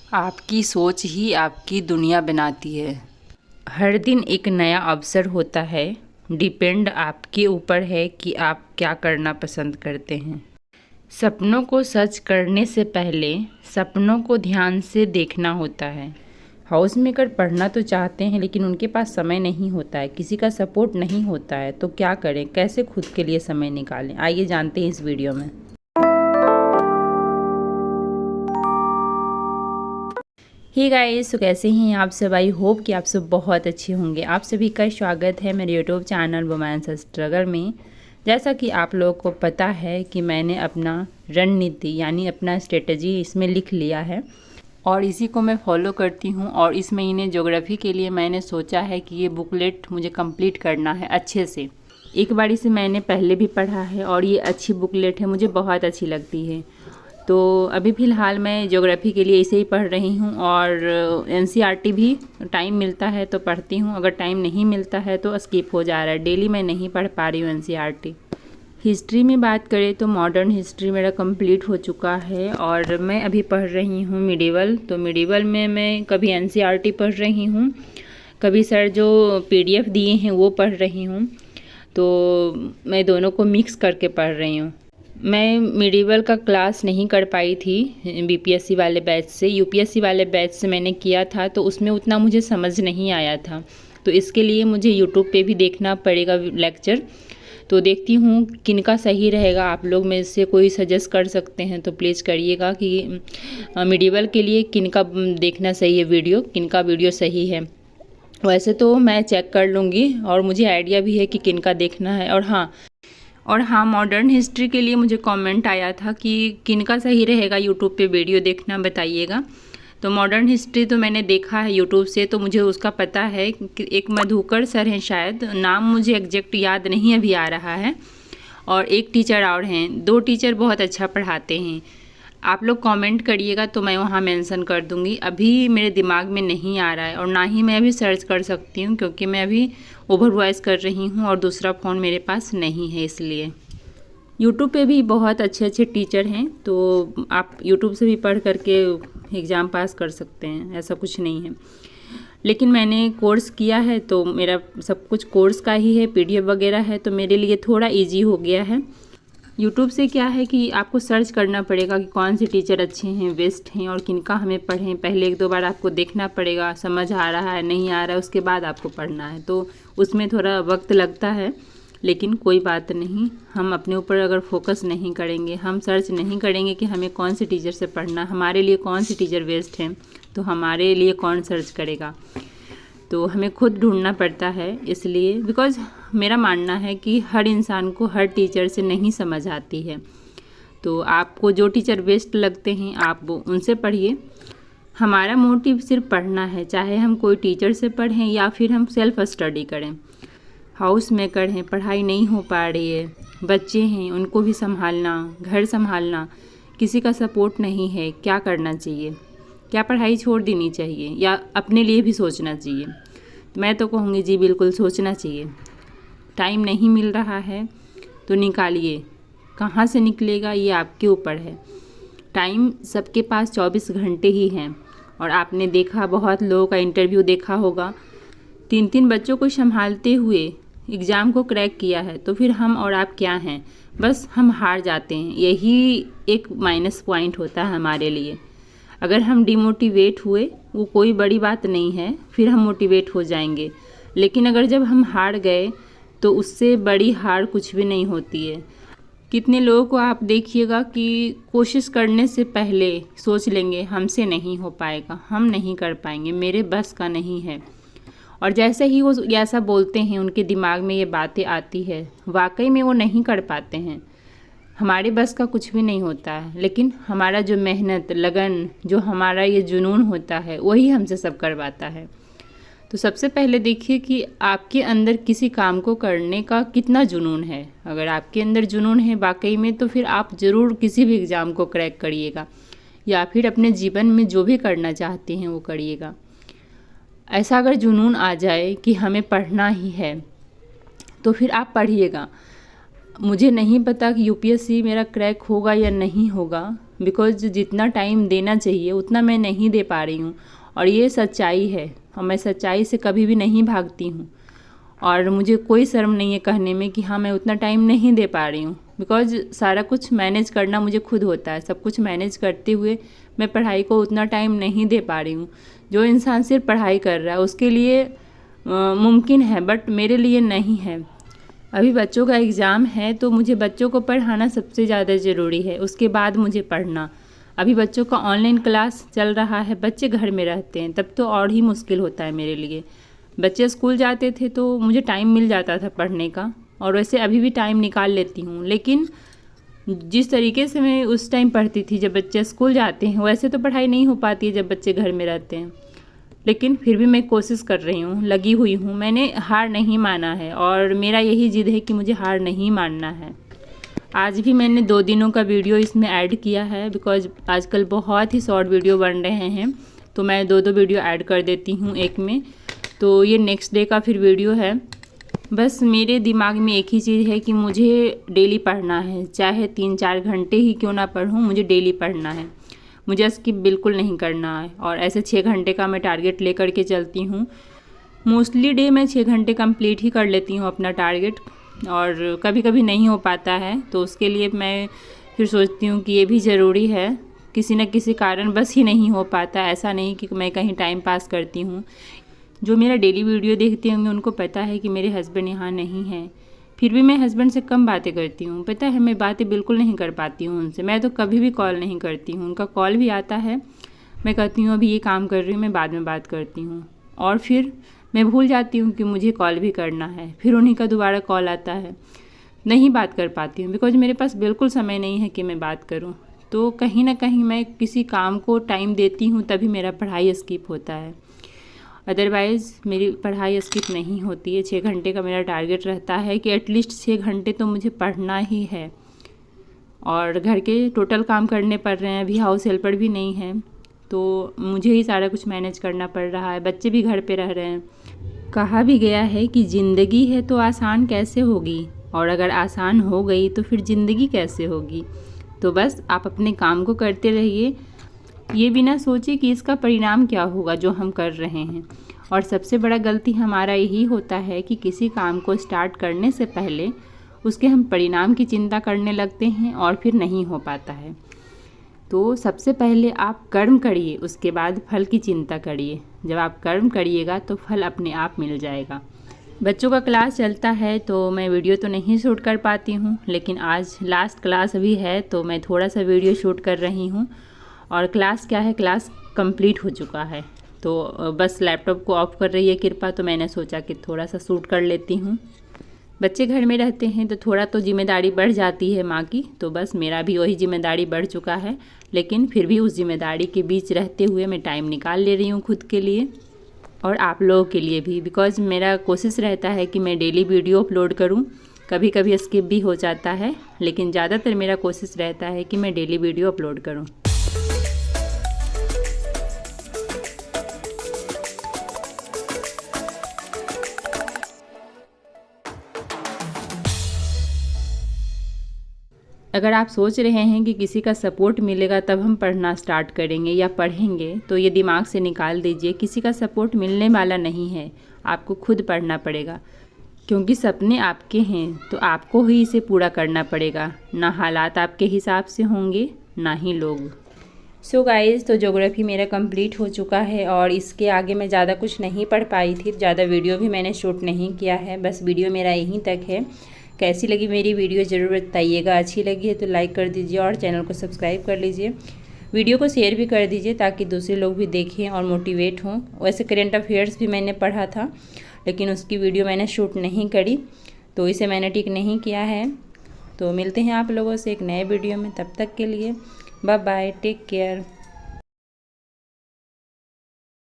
आपकी सोच ही आपकी दुनिया बनाती है। हर दिन एक नया अवसर होता है। डिपेंड आपके ऊपर है कि आप क्या करना पसंद करते हैं। सपनों को सच करने से पहले सपनों को ध्यान से देखना होता है। हाउस मेकर पढ़ना तो चाहते हैं लेकिन उनके पास समय नहीं होता है, किसी का सपोर्ट नहीं होता है, तो क्या करें, कैसे खुद के लिए समय निकालें, आइए जानते हैं इस वीडियो में। हे गाइस, तो कैसे हैं आप सब। आई होप कि आप सब बहुत अच्छे होंगे। आप सभी का स्वागत है मेरे यूट्यूब चैनल वुमेन्स स्ट्रगल में। जैसा कि आप लोगों को पता है कि मैंने अपना रणनीति यानी अपना स्ट्रेटजी इसमें लिख लिया है और इसी को मैं फॉलो करती हूँ। और इस महीने ज्योग्राफी के लिए मैंने सोचा है कि ये बुकलेट मुझे कंप्लीट करना है अच्छे से। एक बारी से मैंने पहले भी पढ़ा है और ये अच्छी बुकलेट है, मुझे बहुत अच्छी लगती है। तो अभी फ़िलहाल मैं ज्योग्राफी के लिए इसे ही पढ़ रही हूँ और एनसीईआरटी भी टाइम मिलता है तो पढ़ती हूँ, अगर टाइम नहीं मिलता है तो स्किप हो जा रहा है, डेली मैं नहीं पढ़ पा रही हूँ एनसीईआरटी। हिस्ट्री में बात करें तो मॉडर्न हिस्ट्री मेरा कंप्लीट हो चुका है और मैं अभी पढ़ रही हूँ मिडिवल। तो मिडिवल में मैं कभी एनसीईआरटी पढ़ रही हूँ, कभी सर जो पीडीएफ दिए हैं वो पढ़ रही हूँ। तो मैं दोनों को मिक्स करके पढ़ रही हूँ। मैं मिडिवल का क्लास नहीं कर पाई थी बीपीएससी वाले बैच से, यूपीएससी वाले बैच से मैंने किया था तो उसमें उतना मुझे समझ नहीं आया था। तो इसके लिए मुझे यूट्यूब पे भी देखना पड़ेगा लेक्चर। तो देखती हूँ किनका सही रहेगा, आप लोग में से कोई सजेस्ट कर सकते हैं तो प्लीज़ करिएगा कि मिडिवल के लिए किनका देखना सही है वीडियो, किनका वीडियो सही है। वैसे तो मैं चेक कर लूँगी और मुझे आइडिया भी है कि किनका देखना है। और हाँ, मॉडर्न हिस्ट्री के लिए मुझे कमेंट आया था कि किनका सही रहेगा यूट्यूब पे वीडियो देखना, बताइएगा। तो मॉडर्न हिस्ट्री तो मैंने देखा है यूट्यूब से, तो मुझे उसका पता है कि एक मधुकर सर हैं, शायद नाम मुझे एग्जैक्ट याद नहीं अभी आ रहा है, और एक टीचर और हैं। दो टीचर बहुत अच्छा पढ़ाते हैं। आप लोग कमेंट करिएगा तो मैं वहाँ मेंशन कर दूँगी। अभी मेरे दिमाग में नहीं आ रहा है और ना ही मैं अभी सर्च कर सकती हूँ क्योंकि मैं अभी ओवर वॉइस कर रही हूँ और दूसरा फ़ोन मेरे पास नहीं है। इसलिए यूट्यूब पे भी बहुत अच्छे अच्छे टीचर हैं, तो आप यूट्यूब से भी पढ़ करके एग्ज़ाम पास कर सकते हैं, ऐसा कुछ नहीं है। लेकिन मैंने कोर्स किया है तो मेरा सब कुछ कोर्स का ही है, पीडीएफ वगैरह है, तो मेरे लिए थोड़ा ईजी हो गया है। यूट्यूब से क्या है कि आपको सर्च करना पड़ेगा कि कौन से टीचर अच्छे हैं, बेस्ट हैं और किनका हमें पढ़ें। पहले एक दो बार आपको देखना पड़ेगा, समझ आ रहा है नहीं आ रहा है, उसके बाद आपको पढ़ना है। तो उसमें थोड़ा वक्त लगता है, लेकिन कोई बात नहीं। हम अपने ऊपर अगर फोकस नहीं करेंगे, हम सर्च नहीं करेंगे कि हमें कौन से टीचर से पढ़ना, हमारे लिए कौन से टीचर बेस्ट हैं, तो हमारे लिए कौन सर्च करेगा। तो हमें खुद ढूंढना पड़ता है। इसलिए बिकॉज़ मेरा मानना है कि हर इंसान को हर टीचर से नहीं समझ आती है। तो आपको जो टीचर बेस्ट लगते हैं आप उनसे पढ़िए। हमारा मोटिव सिर्फ पढ़ना है, चाहे हम कोई टीचर से पढ़ें या फिर हम सेल्फ स्टडी करें। हाउस मेकर हैं, पढ़ाई नहीं हो पा रही है, बच्चे हैं उनको भी संभालना, घर संभालना, किसी का सपोर्ट नहीं है, क्या करना चाहिए? क्या पढ़ाई छोड़ देनी चाहिए या अपने लिए भी सोचना चाहिए? मैं तो कहूँगी जी बिल्कुल सोचना चाहिए। टाइम नहीं मिल रहा है तो निकालिए, कहाँ से निकलेगा ये आपके ऊपर है। टाइम सबके पास 24 घंटे ही हैं और आपने देखा, बहुत लोगों का इंटरव्यू देखा होगा, 3 बच्चों को संभालते हुए एग्ज़ाम को क्रैक किया है। तो फिर हम और आप क्या हैं? बस हम हार जाते हैं। यही एक माइनस पॉइंट होता है हमारे लिए। अगर हम डिमोटिवेट हुए वो कोई बड़ी बात नहीं है, फिर हम मोटिवेट हो जाएंगे। लेकिन अगर जब हम हार गए तो उससे बड़ी हार कुछ भी नहीं होती है। कितने लोगों को आप देखिएगा कि कोशिश करने से पहले सोच लेंगे हमसे नहीं हो पाएगा, हम नहीं कर पाएंगे, मेरे बस का नहीं है। और जैसे ही वो ऐसा बोलते हैं उनके दिमाग में ये बातें आती है, वाकई में वो नहीं कर पाते हैं। हमारे बस का कुछ भी नहीं होता है, लेकिन हमारा जो मेहनत, लगन, जो हमारा ये जुनून होता है वही हमसे सब करवाता है। तो सबसे पहले देखिए कि आपके अंदर किसी काम को करने का कितना जुनून है। अगर आपके अंदर जुनून है वाकई में, तो फिर आप ज़रूर किसी भी एग्ज़ाम को क्रैक करिएगा या फिर अपने जीवन में जो भी करना चाहते हैं वो करिएगा। ऐसा अगर जुनून आ जाए कि हमें पढ़ना ही है तो फिर आप पढ़िएगा। मुझे नहीं पता कि यूपीएससी मेरा क्रैक होगा या नहीं होगा, बिकॉज जितना टाइम देना चाहिए उतना मैं नहीं दे पा रही हूँ, और ये सच्चाई है और मैं सच्चाई से कभी भी नहीं भागती हूँ। और मुझे कोई शर्म नहीं है कहने में कि हाँ मैं उतना टाइम नहीं दे पा रही हूँ, बिकॉज सारा कुछ मैनेज करना मुझे खुद होता है। सब कुछ मैनेज करते हुए मैं पढ़ाई को उतना टाइम नहीं दे पा रही हूँ। जो इंसान सिर्फ पढ़ाई कर रहा है उसके लिए मुमकिन है, बट मेरे लिए नहीं है। अभी बच्चों का एग्ज़ाम है तो मुझे बच्चों को पढ़ाना सबसे ज़्यादा ज़रूरी है, उसके बाद मुझे पढ़ना। अभी बच्चों का ऑनलाइन क्लास चल रहा है, बच्चे घर में रहते हैं, तब तो और ही मुश्किल होता है मेरे लिए। बच्चे स्कूल जाते थे तो मुझे टाइम मिल जाता था पढ़ने का, और वैसे अभी भी टाइम निकाल लेती हूँ, लेकिन जिस तरीके से मैं उस टाइम पढ़ती थी जब बच्चे स्कूल जाते हैं, वैसे तो पढ़ाई नहीं हो पाती है जब बच्चे घर में रहते हैं। लेकिन फिर भी मैं कोशिश कर रही हूँ, लगी हुई हूँ, मैंने हार नहीं माना है, और मेरा यही जिद है कि मुझे हार नहीं मानना है। आज भी मैंने 2 दिनों का वीडियो इसमें ऐड किया है, बिकॉज आजकल बहुत ही शॉर्ट वीडियो बन रहे हैं, तो मैं 2-2 वीडियो ऐड कर देती हूँ एक में। तो ये नेक्स्ट डे का फिर वीडियो है। बस मेरे दिमाग में एक ही चीज़ है कि मुझे डेली पढ़ना है, चाहे 3-4 घंटे ही क्यों ना पढूं, मुझे डेली पढ़ना है, मुझे स्किप बिल्कुल नहीं करना है। और ऐसे 6 घंटे का मैं टारगेट लेकर के चलती हूँ। मोस्टली डे मैं 6 घंटे कंप्लीट ही कर लेती हूँ अपना टारगेट, और कभी कभी नहीं हो पाता है तो उसके लिए मैं फिर सोचती हूँ कि ये भी ज़रूरी है, किसी न किसी कारण बस ही नहीं हो पाता। ऐसा नहीं कि मैं कहीं टाइम पास करती हूँ। जो मेरा डेली वीडियो देखते होंगे उनको पता है कि मेरे हस्बैंड यहाँ नहीं हैं, फिर भी मैं हस्बैंड से कम बातें करती हूँ। पता है मैं बातें बिल्कुल नहीं कर पाती हूँ उनसे, मैं तो कभी भी कॉल नहीं करती हूँ। उनका कॉल भी आता है, मैं कहती हूँ अभी ये काम कर रही हूँ, मैं बाद में बात करती हूँ, और फिर मैं भूल जाती हूँ कि मुझे कॉल भी करना है। फिर उन्हीं का दोबारा कॉल आता है, नहीं बात कर पाती हूँ, बिकॉज मेरे पास बिल्कुल समय नहीं है कि मैं बात करूँ। तो कहीं ना कहीं मैं किसी काम को टाइम देती हूँ तभी मेरा पढ़ाई स्किप होता है, अदरवाइज़ मेरी पढ़ाई स्किप नहीं होती है। 6 घंटे का मेरा टारगेट रहता है कि एटलीस्ट 6 घंटे तो मुझे पढ़ना ही है। और घर के टोटल काम करने पड़ रहे हैं, अभी हाउस हेल्पर भी नहीं है तो मुझे ही सारा कुछ मैनेज करना पड़ रहा है। बच्चे भी घर पे रह रहे हैं। कहा भी गया है कि ज़िंदगी है तो आसान कैसे होगी, और अगर आसान हो गई तो फिर ज़िंदगी कैसे होगी। तो बस आप अपने काम को करते रहिए, ये बिना सोचे कि इसका परिणाम क्या होगा जो हम कर रहे हैं। और सबसे बड़ा गलती हमारा यही होता है कि किसी काम को स्टार्ट करने से पहले उसके हम परिणाम की चिंता करने लगते हैं और फिर नहीं हो पाता है। तो सबसे पहले आप कर्म करिए, उसके बाद फल की चिंता करिए। जब आप कर्म करिएगा तो फल अपने आप मिल जाएगा। बच्चों का क्लास चलता है तो मैं वीडियो तो नहीं शूट कर पाती हूँ, लेकिन आज लास्ट क्लास अभी है तो मैं थोड़ा सा वीडियो शूट कर रही हूँ। और क्लास क्या है, क्लास कंप्लीट हो चुका है, तो बस लैपटॉप को ऑफ कर रही है कृपा, तो मैंने सोचा कि थोड़ा सा शूट कर लेती हूँ। बच्चे घर में रहते हैं तो थोड़ा तो जिम्मेदारी बढ़ जाती है माँ की, तो बस मेरा भी वही जिम्मेदारी बढ़ चुका है, लेकिन फिर भी उस जिम्मेदारी के बीच रहते हुए मैं टाइम निकाल ले रही हूँ खुद के लिए और आप लोगों के लिए भी। बिकॉज़ मेरा कोशिश रहता है कि मैं डेली वीडियो अपलोड करूँ, कभी कभी स्किप भी हो जाता है, लेकिन ज़्यादातर मेरा कोशिश रहता है कि मैं डेली वीडियो अपलोड करूँ। अगर आप सोच रहे हैं कि किसी का सपोर्ट मिलेगा तब हम पढ़ना स्टार्ट करेंगे या पढ़ेंगे, तो ये दिमाग से निकाल दीजिए। किसी का सपोर्ट मिलने वाला नहीं है, आपको खुद पढ़ना पड़ेगा, क्योंकि सपने आपके हैं तो आपको ही इसे पूरा करना पड़ेगा। ना हालात आपके हिसाब से होंगे, ना ही लोग। सो गाइज़, तो ज्योग्राफी मेरा कंप्लीट हो चुका है और इसके आगे मैं ज़्यादा कुछ नहीं पढ़ पाई थी, ज़्यादा वीडियो भी मैंने शूट नहीं किया है, बस वीडियो मेरा यहीं तक है। कैसी लगी मेरी वीडियो ज़रूर बताइएगा, अच्छी लगी है तो लाइक कर दीजिए और चैनल को सब्सक्राइब कर लीजिए। वीडियो को शेयर भी कर दीजिए ताकि दूसरे लोग भी देखें और मोटिवेट हों। वैसे करेंट अफेयर्स भी मैंने पढ़ा था, लेकिन उसकी वीडियो मैंने शूट नहीं करी, तो इसे मैंने टिक नहीं किया है। तो मिलते हैं आप लोगों से एक नए वीडियो में, तब तक के लिए बाय बाय, टेक केयर।